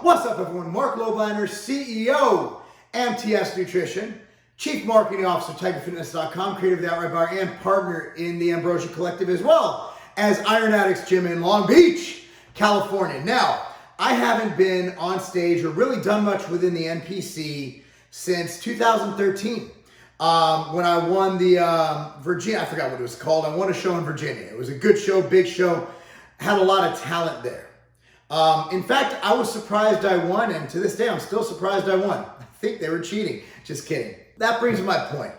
What's up, everyone? Marc Lobliner, CEO, MTS Nutrition, Chief Marketing Officer, TigerFitness.com, creator of the Outright Bar, and partner in the Ambrosia Collective, as well as Iron Addicts Gym in Long Beach, California. Now, I haven't been on stage or really done much within the NPC since 2013. When I won the Virginia, I forgot what it was called. I won a show in Virginia. It was a good show, big show, had a lot of talent there. In fact, I was surprised I won, and to this day, I'm still surprised I won. I think they were cheating. Just kidding. That brings me to my point.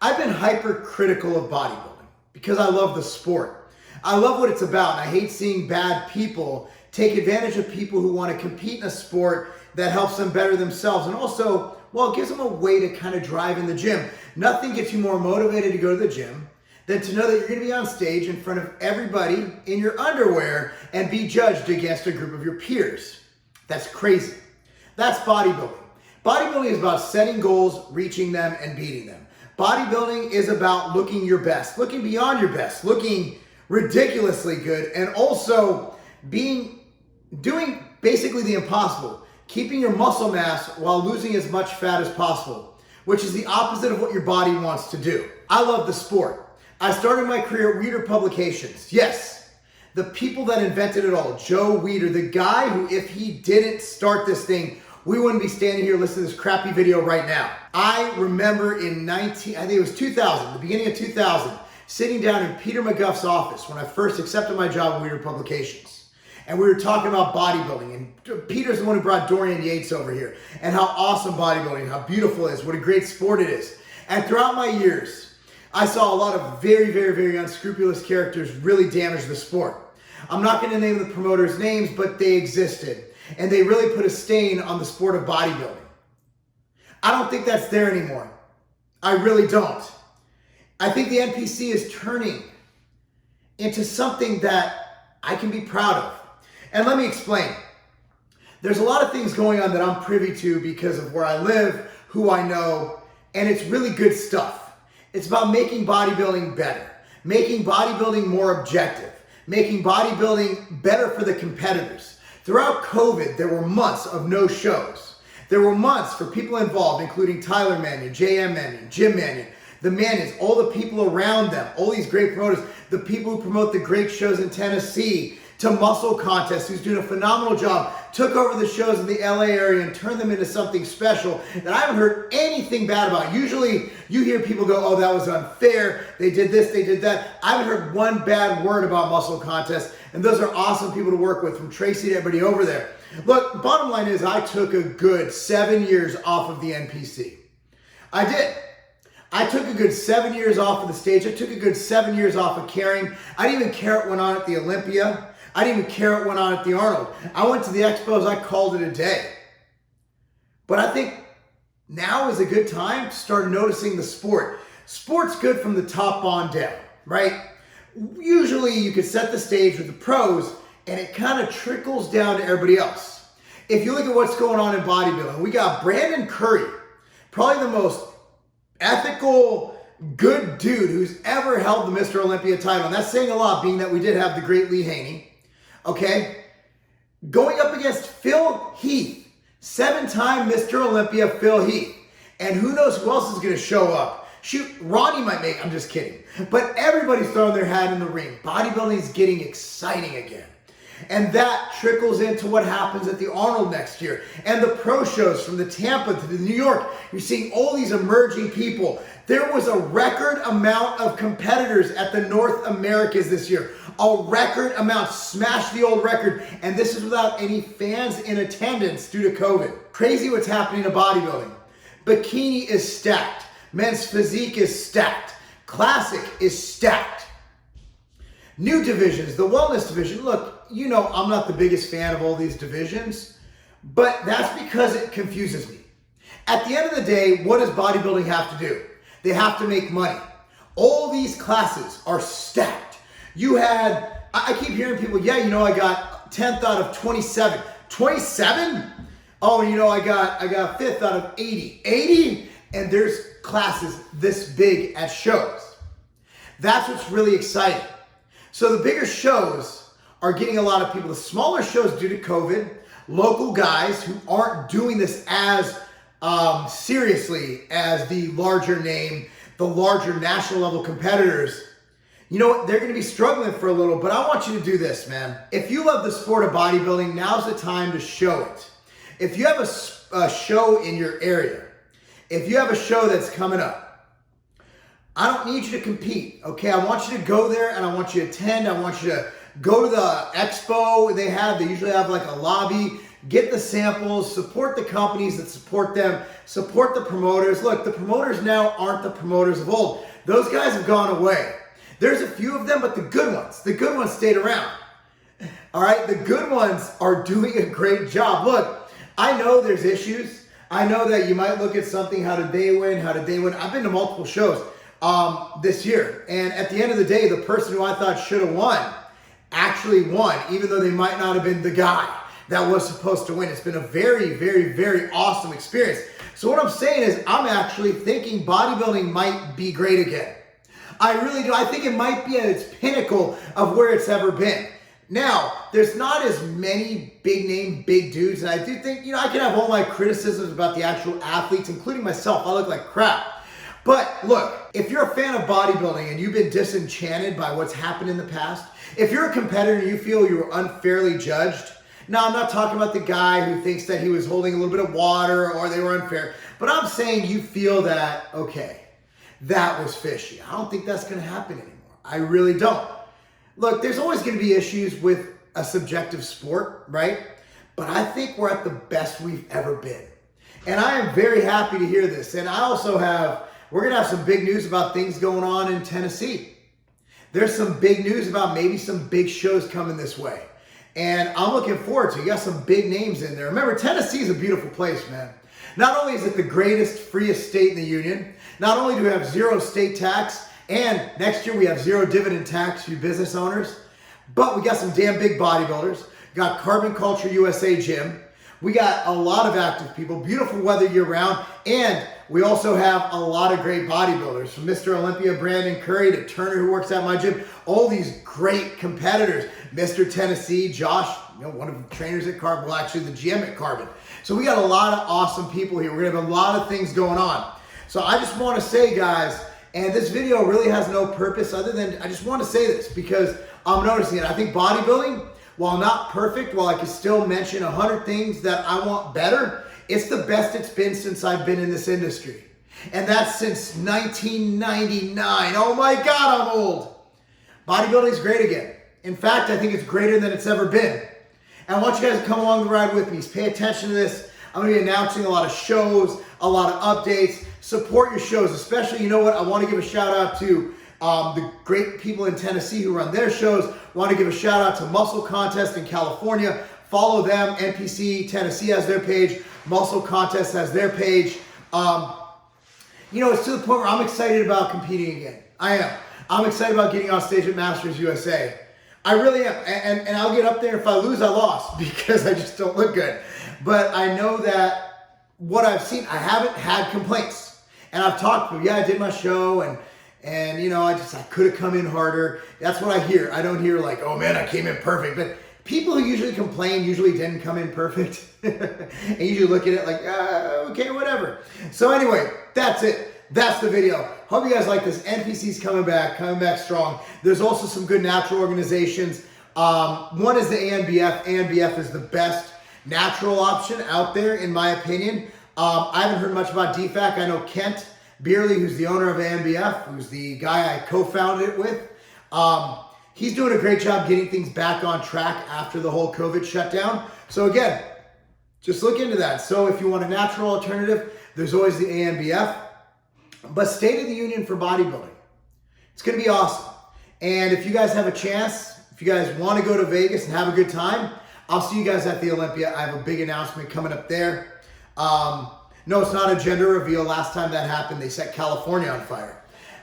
I've been hypercritical of bodybuilding because I love the sport. I love what it's about, and I hate seeing bad people take advantage of people who want to compete in a sport that helps them better themselves, and also, well, it gives them a way to kind of drive in the gym. Nothing gets you more motivated to go to the gym than to know that you're going to be on stage in front of everybody in your underwear and be judged against a group of your peers. That's crazy. That's bodybuilding. Bodybuilding is about setting goals, reaching them, and beating them. Bodybuilding is about looking your best, looking beyond your best, looking ridiculously good, and also doing basically the impossible, keeping your muscle mass while losing as much fat as possible, which is the opposite of what your body wants to do. I love the sport. I started my career at Weeder Publications. Yes, the people that invented it all, Joe Weeder, the guy who, if he didn't start this thing, we wouldn't be standing here listening to this crappy video right now. I remember in I think it was 2000, the beginning of 2000, sitting down in Peter McGuff's office when I first accepted my job at Weeder Publications. And we were talking about bodybuilding, and Peter's the one who brought Dorian Yates over here, and how awesome bodybuilding, how beautiful it is, what a great sport it is. And throughout my years, I saw a lot of very, very, very unscrupulous characters really damage the sport. I'm not going to name the promoters' names, but they existed. And they really put a stain on the sport of bodybuilding. I don't think that's there anymore. I really don't. I think the NPC is turning into something that I can be proud of. And let me explain. There's a lot of things going on that I'm privy to because of where I live, who I know, and it's really good stuff. It's about making bodybuilding better, making bodybuilding more objective, making bodybuilding better for the competitors. Throughout COVID, there were months of no shows. There were months for people involved, including Tyler Mannion, JM Mannion, Jim Mannion, the Mannions, all the people around them, all these great promoters, the people who promote the great shows in Tennessee, to Muscle Contest, who's doing a phenomenal job, took over the shows in the LA area and turned them into something special that I haven't heard anything bad about. Usually you hear people go, oh, that was unfair, they did this, they did that. I haven't heard one bad word about Muscle Contest, and those are awesome people to work with, from Tracy to everybody over there. Look, bottom line is I took a good 7 years off of the NPC. I did. I took a good 7 years off of the stage. I took a good 7 years off of caring. I didn't even care what went on at the Olympia. I didn't even care what went on at the Arnold. I went to the expos, I called it a day. But I think now is a good time to start noticing the sport. Sport's good from the top on down, right? Usually you could set the stage with the pros and it kind of trickles down to everybody else. If you look at what's going on in bodybuilding, we got Brandon Curry, probably the most ethical, good dude who's ever held the Mr. Olympia title. And that's saying a lot, being that we did have the great Lee Haney. Okay, going up against Phil Heath, 7-time Mr. Olympia Phil Heath. And who knows who else is going to show up. Shoot, Ronnie might make, I'm just kidding. But everybody's throwing their hat in the ring. Bodybuilding is getting exciting again. And that trickles into what happens at the Arnold next year. And the pro shows from the Tampa to the New York. You're seeing all these emerging people. There was a record amount of competitors at the North Americas this year. A record amount, smashed the old record. And this is without any fans in attendance due to COVID. Crazy what's happening to bodybuilding. Bikini is stacked. Men's physique is stacked. Classic is stacked. New divisions, the wellness division. Look, you know I'm not the biggest fan of all these divisions, but that's because it confuses me. At the end of the day, what does bodybuilding have to do? They have to make money. All these classes are stacked. You had, I keep hearing people, yeah, you know, I got 10th out of 27. 27? Oh, you know, I got 5th out of 80. 80? And there's classes this big at shows. That's what's really exciting. So the bigger shows are getting a lot of people. The smaller shows, due to COVID, local guys who aren't doing this as seriously as the larger name, the larger national level competitors, you know what, they're going to be struggling for a little, but I want you to do this, man. If you love the sport of bodybuilding, now's the time to show it. If you have a show in your area, if you have a show that's coming up, I don't need you to compete, okay? I want you to go there and I want you to attend. I want you to go to the expo they usually have like a lobby, get the samples, support the companies that support them, support the promoters. Look, the promoters now aren't the promoters of old. Those guys have gone away. There's a few of them, but the good ones stayed around. All right, the good ones are doing a great job. Look, I know there's issues. I know that you might look at something, how did they win? I've been to multiple shows this year, and at the end of the day, the person who I thought should have won actually won, even though they might not have been the guy that was supposed to win. It's been a very, very, very awesome experience. So what I'm saying is I'm actually thinking bodybuilding might be great again. I really do. I think it might be at its pinnacle of where it's ever been. Now, there's not as many big name, big dudes, and I do think, I can have all my criticisms about the actual athletes, including myself. I look like crap. But look, if you're a fan of bodybuilding and you've been disenchanted by what's happened in the past, if you're a competitor and you feel you were unfairly judged, now I'm not talking about the guy who thinks that he was holding a little bit of water or they were unfair, but I'm saying you feel that, okay, that was fishy. I don't think that's going to happen anymore. I really don't. Look, there's always going to be issues with a subjective sport, right? But I think we're at the best we've ever been. And I am very happy to hear this. And we're going to have some big news about things going on in Tennessee. There's some big news about maybe some big shows coming this way. And I'm looking forward to it. You got some big names in there. Remember, Tennessee is a beautiful place, man. Not only is it the greatest, freest state in the union, not only do we have zero state tax, and next year we have zero dividend tax for you business owners, but we got some damn big bodybuilders. We got Carbon Culture USA Gym. We got a lot of active people, beautiful weather year round, and we also have a lot of great bodybuilders, from Mr. Olympia Brandon Curry to Turner, who works at my gym, all these great competitors. Mr. Tennessee, Josh, one of the trainers at Carbon, well, actually the GM at Carbon. So we got a lot of awesome people here. We're gonna have a lot of things going on. So I just wanna say, guys, and this video really has no purpose other than, I just wanna say this because I'm noticing it. I think bodybuilding, while not perfect, while I can still mention 100 things that I want better, it's the best it's been since I've been in this industry. And that's since 1999. Oh my God, I'm old. Bodybuilding's great again. In fact, I think it's greater than it's ever been. And I want you guys to come along the ride with me. Pay attention to this. I'm going to be announcing a lot of shows, a lot of updates. Support your shows, especially, you know what? I want to give a shout out to the great people in Tennessee who run their shows. I want to give a shout out to Muscle Contest in California. Follow them. NPC Tennessee has their page. Muscle Contest has their page. It's to the point where I'm excited about competing again. I am. I'm excited about getting on stage at Masters USA. I really am. And I'll get up there. If I lose, I lost because I just don't look good. But I know that what I've seen, I haven't had complaints. And I've talked to them. Yeah, I did my show and I could have come in harder. That's what I hear. I don't hear like, oh man, I came in perfect. But people who usually complain usually didn't come in perfect. And usually look at it like, okay, whatever. So anyway, that's it. That's the video. Hope you guys like this. NPC's coming back strong. There's also some good natural organizations. One is the ANBF. ANBF is the best natural option out there, in my opinion. I haven't heard much about DFAC. I know Kent Beerley, who's the owner of ANBF, who's the guy I co-founded it with. He's doing a great job getting things back on track after the whole COVID shutdown. So again, just look into that. So if you want a natural alternative, there's always the ANBF. But State of the Union for bodybuilding. It's going to be awesome. And if you guys have a chance, if you guys want to go to Vegas and have a good time, I'll see you guys at the Olympia. I have a big announcement coming up there. No, it's not a gender reveal. Last time that happened, they set California on fire.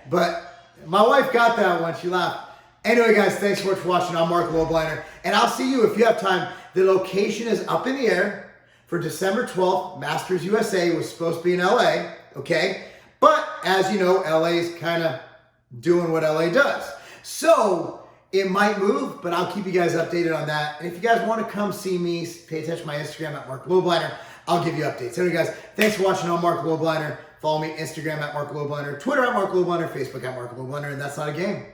But my wife got that one. She laughed. Anyway, guys, thanks so much for watching. I'm Marc Lobliner. And I'll see you if you have time. The location is up in the air for December 12th. Masters USA was supposed to be in LA. Okay? But as you know, LA is kind of doing what LA does. So It might move, but I'll keep you guys updated on that. And if you guys want to come see me, pay attention to my Instagram at Marc Lobliner. I'll give you updates. Anyway, guys, thanks for watching on Marc Lobliner. Follow me Instagram at Marc Lobliner, Twitter at Marc Lobliner, Facebook at Marc Lobliner, and that's not a game.